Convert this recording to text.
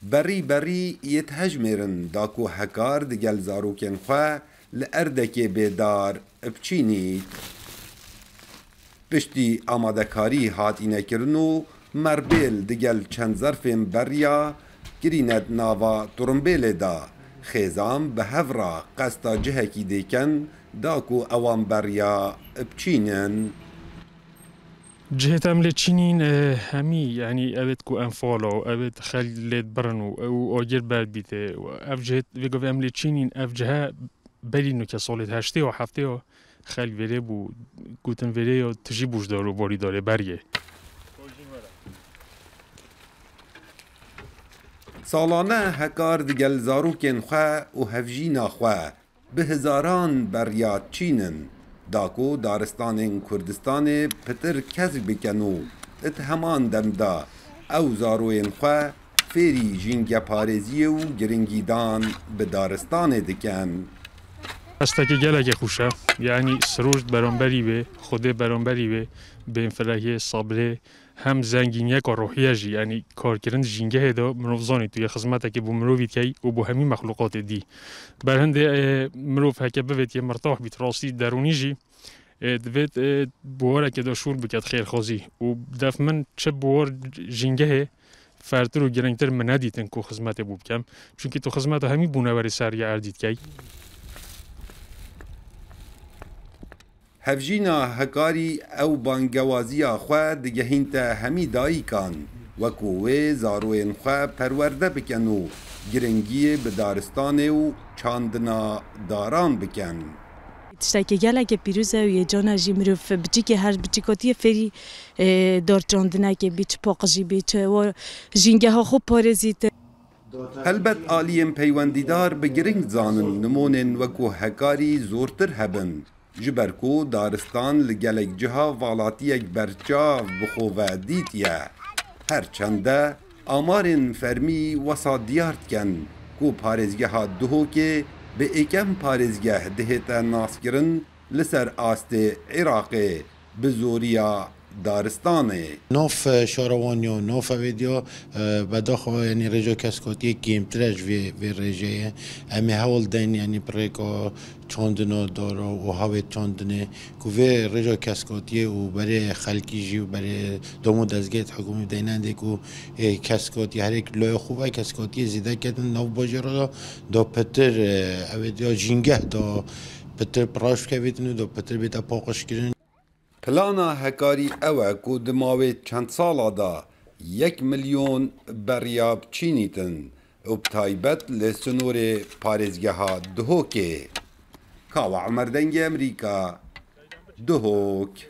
بری يتهجمرن داكو هكار دگل زاروكين خوا لأردكي بيدار بچينيت. پشتی آمادکاری هاتینه کرنو مربیل دگل چند ظرفین بریا گرینت ناوا ترمبیل دا خیزام به هفرا قستا جهکی دیکن داکو اوان بریا بچینن. جهت عمل چینین همی یعنی اوید کو انفالو اوید خلید برنو او آجر بعد بیته و اف جهت ویگو عمل چینین اف جه برینو که سالت هشته و هفته و خل وره بو گوتن وره و تجی بوش دارو باری داره بریه. سالانه هکار دگل زاروکین خواه و هفجینا خواه به هزاران بریات چینن داکو دارستان کردستان پتر کسر بکنو ات همان دمدا او زاروین خواه فیری جینگ پارزی و گرنگیدان به دارستان دکن. استکی گله خوشه یعنی سروش برانبری به خود برانبری به این فلکه صبره هم زنگینیه که روحیه جی یعنی کارکردن جینگه دا مروف زانی توی خدمته که بو مروفید کی و بو همین مخلوقات دی برهنده مروف هک بوید یه مرتاح بیت راستی درونی جی دوید بواره که دا شور بکد خیر خوزی و دف من چه بوار جینگه فرتر و گرنگتر من ندیدن که خدمت بو بکم چونکه تو خدمت همین بونوری سریع اردید کی. هفجینا هکاری او بانگوازیا خواه دگهین تا همی دایی کان وکوه زاروین خواه پرورده بکن و گرنگی به دارستان و چاندنا داران بکن. تشتاکی گله که پیروزه و یه جانا جی مروف بچی که هر بچیکاتی فری دار چاندنه که بیچ پاقجی بیچ و جینگه ها خوب پارزیده. هلبت آلیم پیوندیدار به گرنگ زانن نمونن وکو هکاری زورتر هبن. جبرکو دارستان لگلک جها والاتیک برچاو بخوه دیتیه هر چنده آمارن فرمی وسا دیارت کن کو پارزگه ها دهو که به اکم پارزگه دهتا ناسکرن لسر آست عراقه بزوریا دارستانه. نوف شاروانیو نوف ویدیو بداخو یعنی رجا کسکاتی گیم ترج وی رجایه امی هول دین یعنی پریکو چاندنا دارو و هاوی چاندنه کوی رجا کسکاتی و برای خلکی جی و برای دومو دزگیت حکومی دیننده کو کسکاتی هر یک لای خوبه کسکاتی زیده کردن نو باجرا دا پتر ویدیو جینگه دا پتر پراش کویدن دا پتر بیتا پاقش کردن. پلانا هکاری اوه کو دماوی چند سالا دا 1 میلیون بریاب چینیتن و بتایبت لسنور پارزگه ها دهوکه. کاوا عمردنگ امریکا دهوک.